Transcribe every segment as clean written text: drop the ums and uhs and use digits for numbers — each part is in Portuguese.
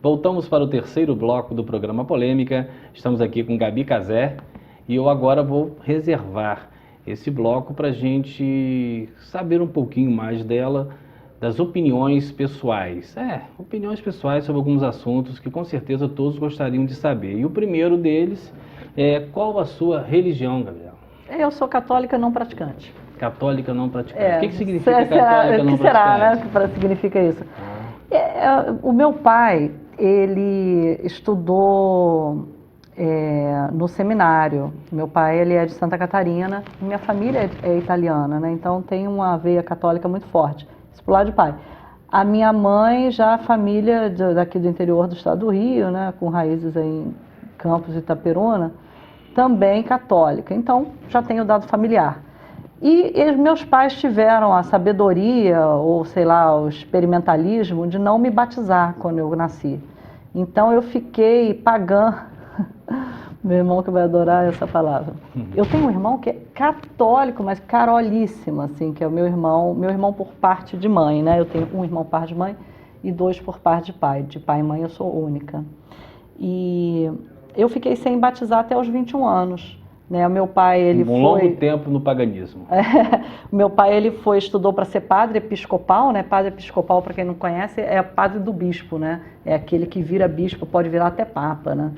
Voltamos para o terceiro bloco do programa Polêmica. Estamos aqui com Gabi Casé e eu agora vou reservar esse bloco para a gente saber um pouquinho mais dela, das opiniões pessoais. Opiniões pessoais sobre alguns assuntos que com certeza todos gostariam de saber. E o primeiro deles é: qual a sua religião, Gabriela? Eu sou católica não praticante. Católica não praticante. O que significa católica não praticante? O que será, né, que significa isso? O meu pai, ele estudou no seminário. Meu pai, ele é de Santa Catarina. Minha família é italiana, né? Então tem uma veia católica muito forte. Isso pro lado de pai. A minha mãe, já família daqui do interior do estado do Rio, né? Com raízes aí em Campos e Itaperuna, também católica. Então já tenho dado familiar. E meus pais tiveram a sabedoria, ou sei lá, o experimentalismo de não me batizar quando eu nasci. Então eu fiquei pagã. Meu irmão que vai adorar essa palavra. Eu tenho um irmão que é católico, mas carolíssimo, assim, que é o meu irmão por parte de mãe, né? Eu tenho um irmão por parte de mãe e 2 por parte de pai. De pai e mãe eu sou única. E eu fiquei sem batizar até os 21 anos. Né, o meu pai, ele foi... longo tempo no paganismo. O meu pai, ele estudou para ser padre episcopal, né? Padre episcopal, para quem não conhece, é padre do bispo, né? É aquele que vira bispo, pode virar até papa, né?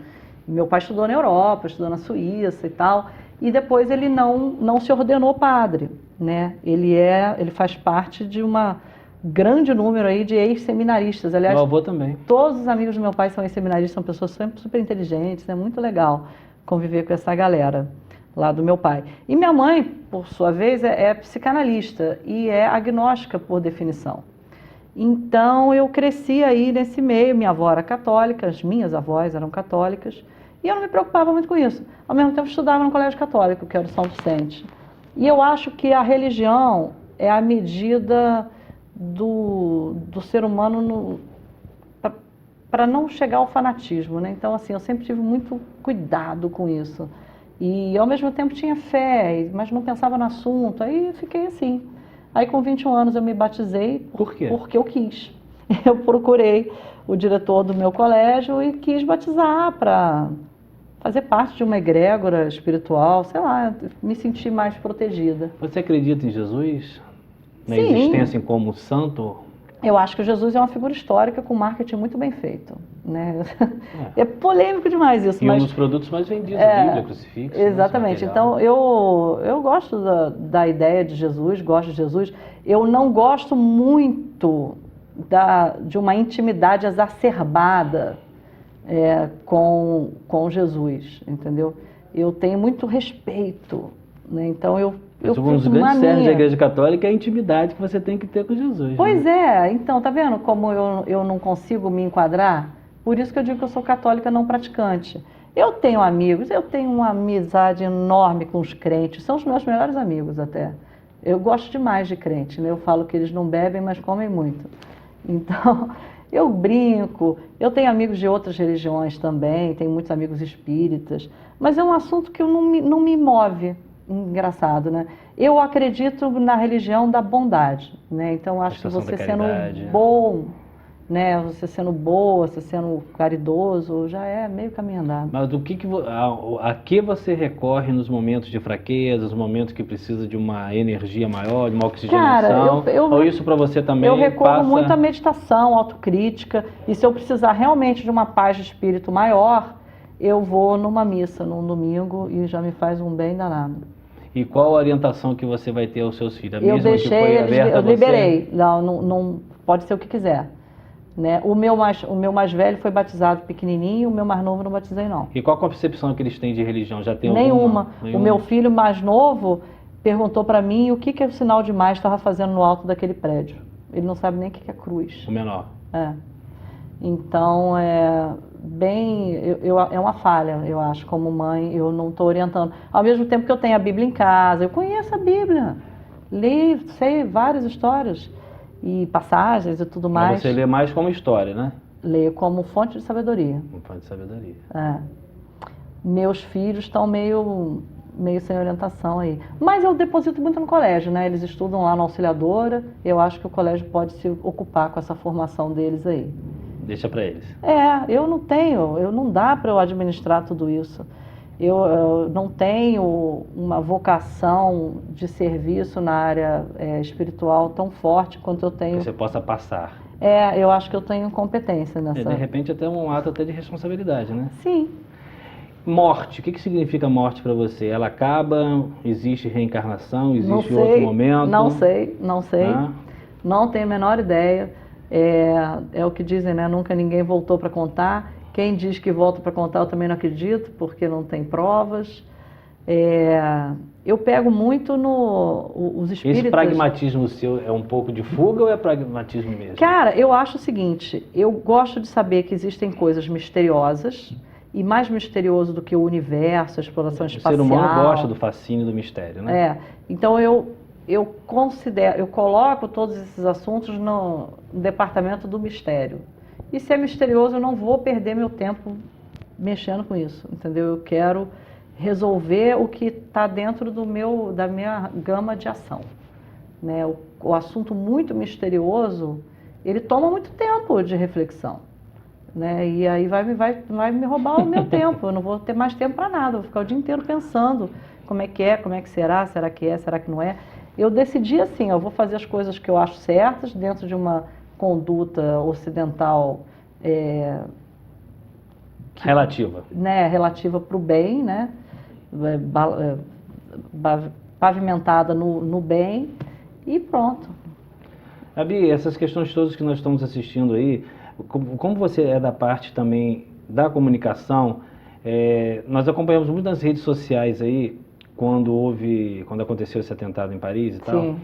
Meu pai estudou na Europa, estudou na Suíça e tal, e depois ele não se ordenou padre, né? Ele faz parte de uma grande número aí de ex-seminaristas. Aliás, meu avô também. Todos os amigos do meu pai são ex-seminaristas, são pessoas sempre super inteligentes, é muito legal conviver com essa galera lá do meu pai. E minha mãe, por sua vez, é psicanalista e é agnóstica por definição. Então eu cresci aí nesse meio, minha avó era católica, as minhas avós eram católicas, e eu não me preocupava muito com isso. Ao mesmo tempo estudava no colégio católico, que era o São Vicente. E eu acho que a religião é a medida do ser humano para não chegar ao fanatismo, né? Então, assim, eu sempre tive muito cuidado com isso. E, ao mesmo tempo, tinha fé, mas não pensava no assunto. Aí, eu fiquei assim. Aí, com 21 anos, eu me batizei. Por quê? Porque eu quis. Eu procurei o diretor do meu colégio e quis batizar para fazer parte de uma egrégora espiritual, sei lá, me sentir mais protegida. Você acredita em Jesus? Na Sim. existência como santo? Eu acho que Jesus é uma figura histórica com marketing muito bem feito, né? É polêmico demais isso, mas... um dos produtos mais vendidos, a Bíblia, crucifixo. Exatamente. Então, eu gosto da ideia de Jesus, gosto de Jesus. Eu não gosto muito de uma intimidade exacerbada com Jesus, entendeu? Eu tenho muito respeito, né? Então, um dos grandes cérebros da Igreja Católica é a intimidade que você tem que ter com Jesus. Pois né? Então, tá vendo como eu não consigo me enquadrar? Por isso que eu digo que eu sou católica não praticante. Eu tenho amigos, eu tenho uma amizade enorme com os crentes, são os meus melhores amigos até. Eu gosto demais de crente, né? Eu falo que eles não bebem, mas comem muito. Então, eu brinco, eu tenho amigos de outras religiões também, tenho muitos amigos espíritas, mas é um assunto que não me move. Engraçado, né? Eu acredito na religião da bondade, né? Então acho que você sendo bom, né? Você sendo boa, você sendo caridoso, já é meio caminho andado. Mas a que você recorre nos momentos de fraqueza, nos momentos que precisa de uma energia maior, de uma oxigenação? Cara, ou isso para você também eu recorro muito à meditação, autocrítica, e se eu precisar realmente de uma paz de espírito maior, eu vou numa missa num domingo e já me faz um bem danado. E qual a orientação que você vai ter aos seus filhos? Eu deixei eles, eu liberei. Não, pode ser o que quiser. Né? O meu mais velho foi batizado pequenininho, o meu mais novo não batizei não. E qual a concepção que eles têm de religião? Já tem Nenhuma. O meu filho mais novo perguntou para mim o que o sinal de mais estava fazendo no alto daquele prédio. Ele não sabe nem o que é cruz. O menor. Então, é uma falha, eu acho, como mãe, eu não estou orientando. Ao mesmo tempo que eu tenho a Bíblia em casa, eu conheço a Bíblia, li, sei várias histórias e passagens e tudo mais. Mas você lê mais como história, né? Leio como fonte de sabedoria. Fonte de sabedoria. Meus filhos estão meio sem orientação aí. Mas eu deposito muito no colégio, né? Eles estudam lá na Auxiliadora, eu acho que o colégio pode se ocupar com essa formação deles aí. Deixa para eles. Eu não dá para eu administrar tudo isso. Eu não tenho uma vocação de serviço na área espiritual tão forte quanto eu tenho. Que você possa passar. Eu acho que eu tenho competência nessa. De repente até um ato até de responsabilidade, né? Sim. Morte, o que significa morte para você? Ela acaba? Existe reencarnação? Existe outro momento? Não sei. Não tenho a menor ideia. É o que dizem, né? Nunca ninguém voltou para contar. Quem diz que volta para contar, eu também não acredito, porque não tem provas. Eu pego muito os espíritas. Esse pragmatismo seu é um pouco de fuga ou é pragmatismo mesmo? Cara, eu acho o seguinte, eu gosto de saber que existem coisas misteriosas, e mais misterioso do que o universo, a exploração espacial. O ser humano gosta do fascínio do mistério, né? Então eu coloco todos esses assuntos no departamento do mistério. E se é misterioso, eu não vou perder meu tempo mexendo com isso, entendeu? Eu quero resolver o que está dentro da minha gama de ação, né? O assunto muito misterioso, ele toma muito tempo de reflexão, né? E aí vai me roubar o meu tempo, eu não vou ter mais tempo para nada, vou ficar o dia inteiro pensando como é que será que não é. Eu decidi assim, eu vou fazer as coisas que eu acho certas, dentro de uma conduta ocidental relativa, né, relativa para o bem, né, pavimentada no bem, e pronto. Gabi, essas questões todas que nós estamos assistindo aí, como você é da parte também da comunicação, nós acompanhamos muito nas redes sociais aí, quando aconteceu esse atentado em Paris e tal.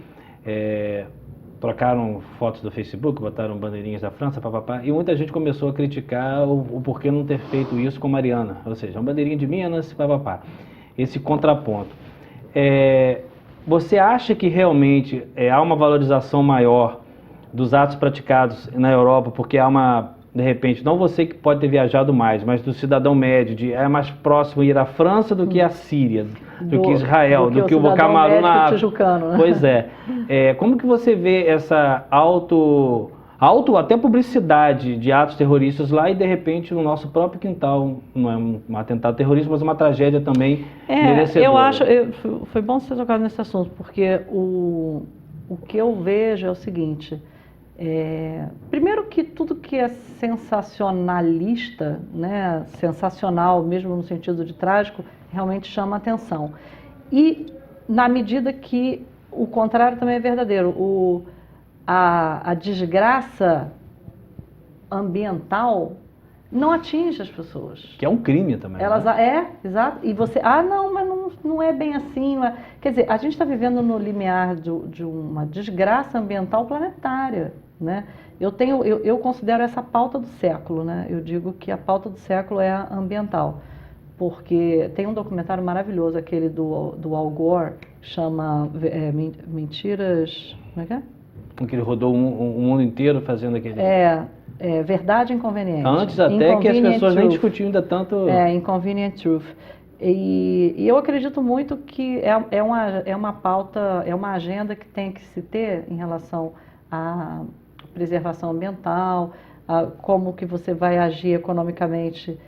Trocaram fotos do Facebook, botaram bandeirinhas da França, papapá, e muita gente começou a criticar o porquê não ter feito isso com Mariana, ou seja, uma bandeirinha de Minas, papapá, esse contraponto. Você acha que realmente há uma valorização maior dos atos praticados na Europa, porque há de repente, não você que pode ter viajado mais, mas do cidadão médio, é mais próximo ir à França do que à Síria, do que Israel, do que o Camarão na África. Né? Pois como que você vê essa até publicidade de atos terroristas lá e de repente no nosso próprio quintal, não é um atentado terrorista, mas uma tragédia também merecedora? Eu acho, foi bom você tocar nesse assunto, porque o que eu vejo é o seguinte, primeiro que tudo que é sensacionalista, né, sensacional mesmo no sentido de trágico, realmente chama atenção. E na medida que o contrário também é verdadeiro, a desgraça ambiental não atinge as pessoas. Que é um crime também. Exato. E você, não, mas não é bem assim. Quer dizer, a gente está vivendo no limiar de uma desgraça ambiental planetária, né? Eu considero essa a pauta do século, né? Eu digo que a pauta do século é a ambiental, porque tem um documentário maravilhoso, aquele do Al Gore, chama Mentiras... Como é que é? Que ele rodou o mundo inteiro fazendo aquele... Verdade Inconveniente. Antes até que as pessoas nem discutiam ainda tanto... Inconvenient Truth. E eu acredito muito que é uma pauta, é uma agenda que tem que se ter em relação à preservação ambiental, a como que você vai agir economicamente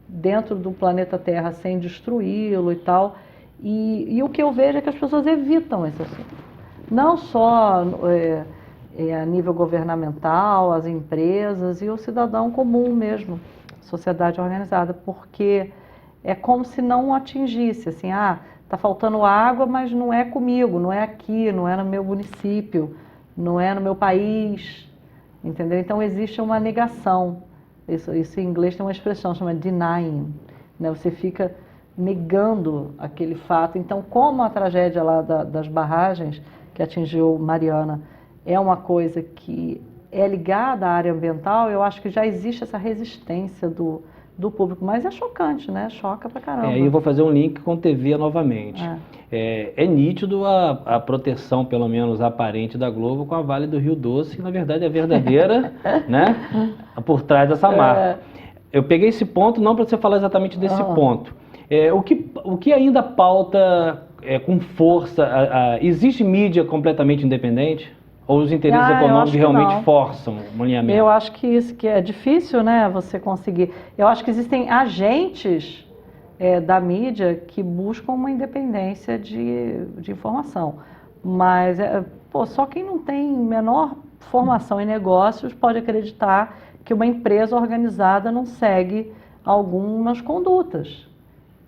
dentro do planeta Terra sem destruí-lo e tal. E o que eu vejo é que as pessoas evitam esse assunto. Não só a nível governamental, as empresas e o cidadão comum mesmo, sociedade organizada, porque é como se não atingisse, assim, está faltando água, mas não é comigo, não é aqui, não é no meu município, não é no meu país, entendeu? Então existe uma negação, isso em inglês tem uma expressão, chama denying, né? Você fica negando aquele fato. Então, como a tragédia lá das barragens que atingiu Mariana é uma coisa que é ligada à área ambiental, eu acho que já existe essa resistência do público, mas é chocante, né? Choca pra caramba. Eu vou fazer um link com TV novamente. É nítido a proteção, pelo menos aparente, da Globo com a Vale do Rio Doce, que na verdade é verdadeira, né? Por trás dessa marca. Eu peguei esse ponto não para você falar exatamente desse ponto. O que ainda pauta com força? Existe mídia completamente independente? Ou os interesses eu econômicos acho que realmente não. forçam o alinhamento? Eu acho que isso que é difícil, né, você conseguir. Eu acho que existem agentes da mídia que buscam uma independência de informação. Mas, pô, só quem não tem menor formação em negócios pode acreditar que uma empresa organizada não segue algumas condutas,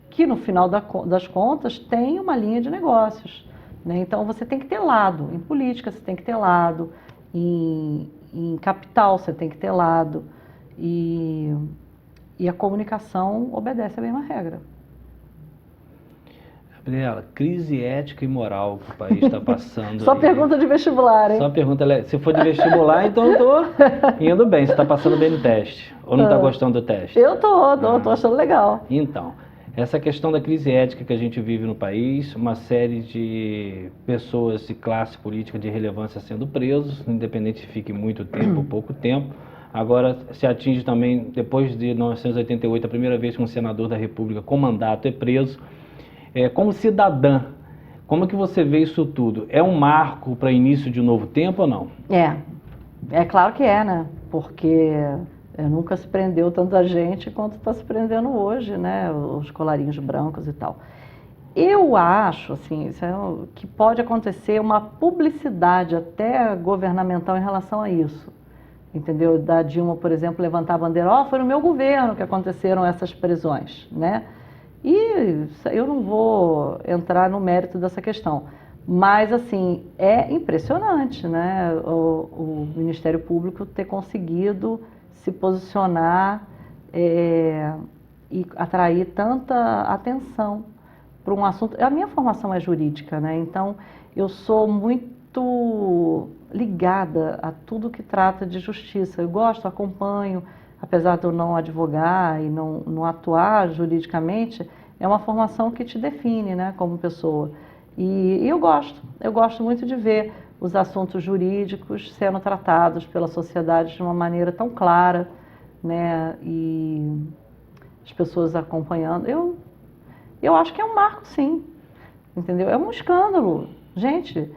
que no final das contas tem uma linha de negócios, né? Então você tem que ter lado, em política você tem que ter lado, em capital você tem que ter lado, e a comunicação obedece a mesma regra. Gabriela, crise ética e moral que o país está passando. Só aí. pergunta de vestibular, hein? Só pergunta, se for de vestibular, então eu tô indo bem. Você está passando bem no teste? Ou não está gostando do teste? Eu tô achando legal. Então, essa questão da crise ética que a gente vive no país, uma série de pessoas de classe política de relevância sendo presos, independente se fique muito tempo ou pouco tempo. Agora se atinge também, depois de 1988, a primeira vez que um senador da República com mandato é preso. Como cidadã, como que você vê isso tudo? É um marco para início de um novo tempo ou não? É claro que é, né? Porque nunca se prendeu tanta gente quanto está se prendendo hoje, né? Os colarinhos brancos e tal. Eu acho, assim, que pode acontecer uma publicidade até governamental em relação a isso. Entendeu? Da Dilma, por exemplo, levantar a bandeira, foi no meu governo que aconteceram essas prisões, né? E eu não vou entrar no mérito dessa questão, mas assim, é impressionante, né, o Ministério Público ter conseguido se posicionar e atrair tanta atenção para um assunto. A minha formação é jurídica, né, então eu sou muito ligada a tudo que trata de justiça. Eu gosto, acompanho. Apesar de eu não advogar e não atuar juridicamente, é uma formação que te define, né, como pessoa. E eu gosto muito de ver os assuntos jurídicos sendo tratados pela sociedade de uma maneira tão clara, né, e as pessoas acompanhando. Eu acho que é um marco, sim, entendeu? É um escândalo. Gente,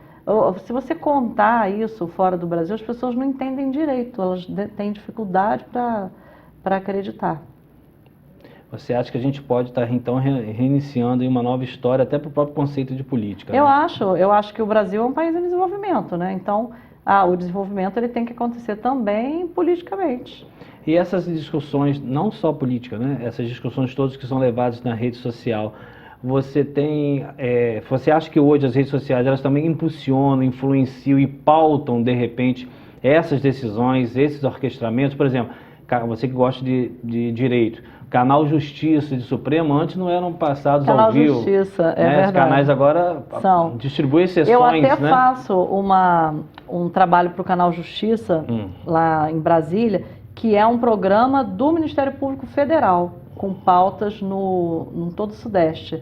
se você contar isso fora do Brasil, as pessoas não entendem direito, elas têm dificuldade para acreditar. Você acha que a gente pode estar, então, reiniciando uma nova história, até para o próprio conceito de política? Eu né? acho que o Brasil é um país em desenvolvimento, né? Então, o desenvolvimento ele tem que acontecer também politicamente. E essas discussões, não só política, né? Essas discussões todas que são levadas na rede social, você acha que hoje as redes sociais elas também impulsionam, influenciam e pautam, de repente, essas decisões, esses orquestramentos? Por exemplo, você que gosta de direito, Canal Justiça de Supremo, antes não eram passados Canal ao vivo. Justiça, né? verdade. Os canais agora distribuem sessões, Eu até né? faço um trabalho para o Canal Justiça, lá em Brasília, que é um programa do Ministério Público Federal, com pautas no todo o Sudeste.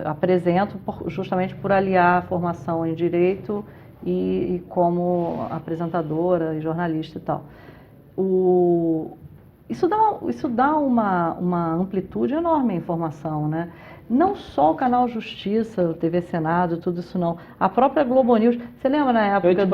Apresento justamente por aliar a formação em Direito e como apresentadora e jornalista e tal. Isso dá uma amplitude enorme à informação, né? Não só o Canal Justiça, o TV Senado, tudo isso não. A própria Globo News, você lembra na época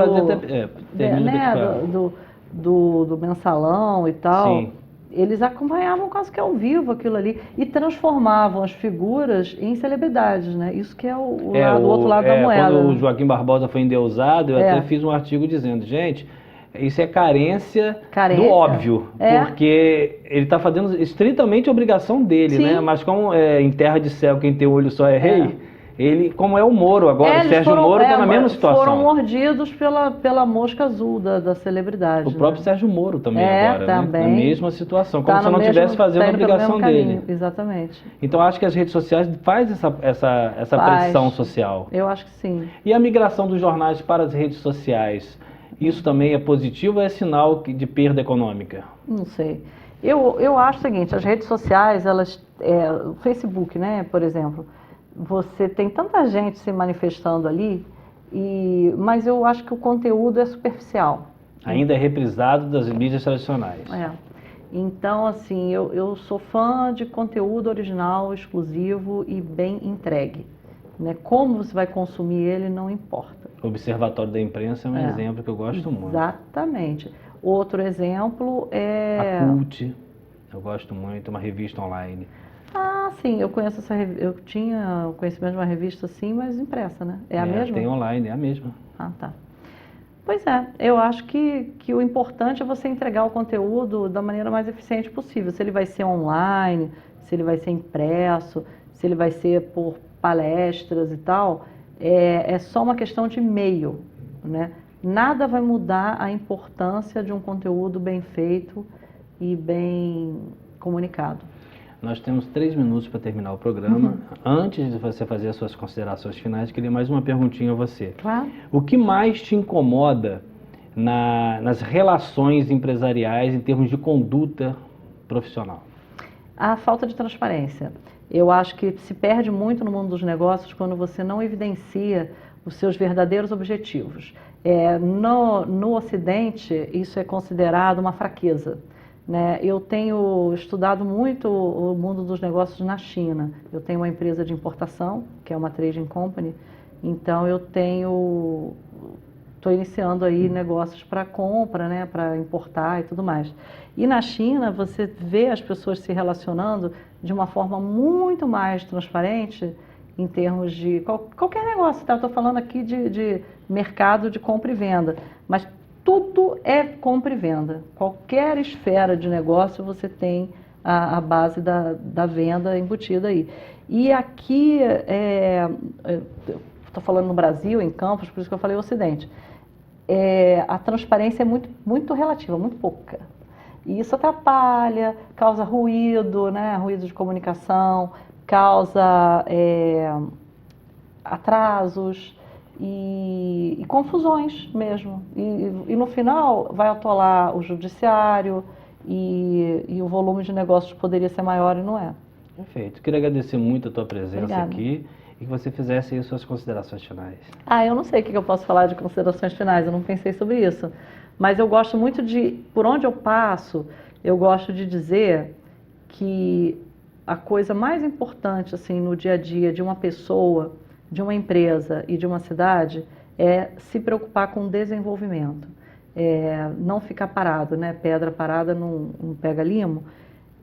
do Mensalão e tal? Sim. Eles acompanhavam quase que ao vivo aquilo ali e transformavam as figuras em celebridades, né? Isso que é o outro lado da moeda. Quando né? o Joaquim Barbosa foi endeusado, eu até fiz um artigo dizendo, gente, isso é carência do óbvio, porque ele está fazendo estritamente a obrigação dele, né? Mas como em terra de céu quem tem olho só é rei, ele, como é o Moro agora, o Sérgio Moro está na mesma situação. Foram mordidos pela mosca azul da celebridade. O próprio Sérgio Moro também agora, também. né? Na mesma situação, como se não estivesse fazendo a obrigação dele. Exatamente. Então acho que as redes sociais fazem essa pressão social. Eu acho que sim. E a migração dos jornais para as redes sociais, isso também é positivo ou é sinal de perda econômica? Não sei. Eu acho o seguinte, as redes sociais, o Facebook, né, por exemplo, você tem tanta gente se manifestando ali, mas eu acho que o conteúdo é superficial. Ainda é reprisado das mídias tradicionais. Então, assim, eu sou fã de conteúdo original, exclusivo e bem entregue. né? Como você vai consumir ele não importa. O Observatório da Imprensa é um exemplo que eu gosto muito. Exatamente. Outro exemplo é... A Cult, eu gosto muito, uma revista online. Ah, sim, eu conheço essa revista. Eu tinha conhecimento de uma revista, sim, mas impressa, né? É a mesma? Tem online, é a mesma. Ah, tá. Pois é, eu acho que o importante é você entregar o conteúdo da maneira mais eficiente possível. Se ele vai ser online, se ele vai ser impresso, se ele vai ser por palestras e tal, é só uma questão de meio, né? Nada vai mudar a importância de um conteúdo bem feito e bem comunicado. Nós temos 3 minutos para terminar o programa. Antes de você fazer as suas considerações finais, queria mais uma perguntinha a você. Claro. O que mais te incomoda nas relações empresariais em termos de conduta profissional? A falta de transparência. Eu acho que se perde muito no mundo dos negócios quando você não evidencia os seus verdadeiros objetivos. No Ocidente, isso é considerado uma fraqueza, né? Eu tenho estudado muito o mundo dos negócios na China. Eu tenho uma empresa de importação, que é uma trading company, então estou iniciando aí negócios para compra, né, para importar e tudo mais. E na China você vê as pessoas se relacionando de uma forma muito mais transparente em termos de qualquer negócio, tá? Eu estou falando aqui de mercado de compra e venda, mas tudo é compra e venda. Qualquer esfera de negócio você tem a base da venda embutida aí. E aqui, estou falando no Brasil, em Campos, por isso que eu falei Ocidente, a transparência é muito, muito relativa, muito pouca. E isso atrapalha, causa ruído, né? Ruído de comunicação, causa atrasos e confusões mesmo. E no final vai atolar o judiciário e o volume de negócios poderia ser maior e não é. Perfeito. Queria agradecer muito a tua presença. Obrigada. Aqui e que você fizesse aí as suas considerações finais. Eu não sei o que eu posso falar de considerações finais, eu não pensei sobre isso. Mas eu gosto muito por onde eu passo, eu gosto de dizer que a coisa mais importante assim, no dia a dia de uma pessoa, de uma empresa e de uma cidade é se preocupar com o desenvolvimento. Não ficar parado, né? Pedra parada não pega limo.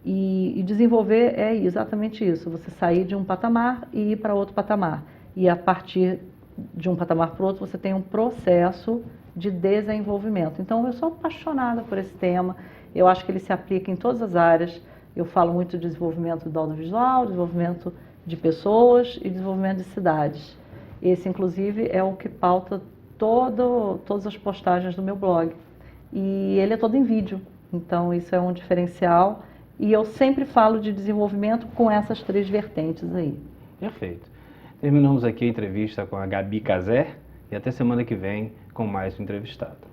E desenvolver é exatamente isso, você sair de um patamar e ir para outro patamar. E a partir de um patamar para o outro você tem um processo de desenvolvimento. Então eu sou apaixonada por esse tema, eu acho que ele se aplica em todas as áreas. Eu falo muito de desenvolvimento do audiovisual, desenvolvimento de pessoas e desenvolvimento de cidades. Esse inclusive é o que pauta todas as postagens do meu blog. E ele é todo em vídeo, então isso é um diferencial. E eu sempre falo de desenvolvimento com essas 3 vertentes aí. Perfeito. Terminamos aqui a entrevista com a Gabi Casé e até semana que vem com mais um entrevistado.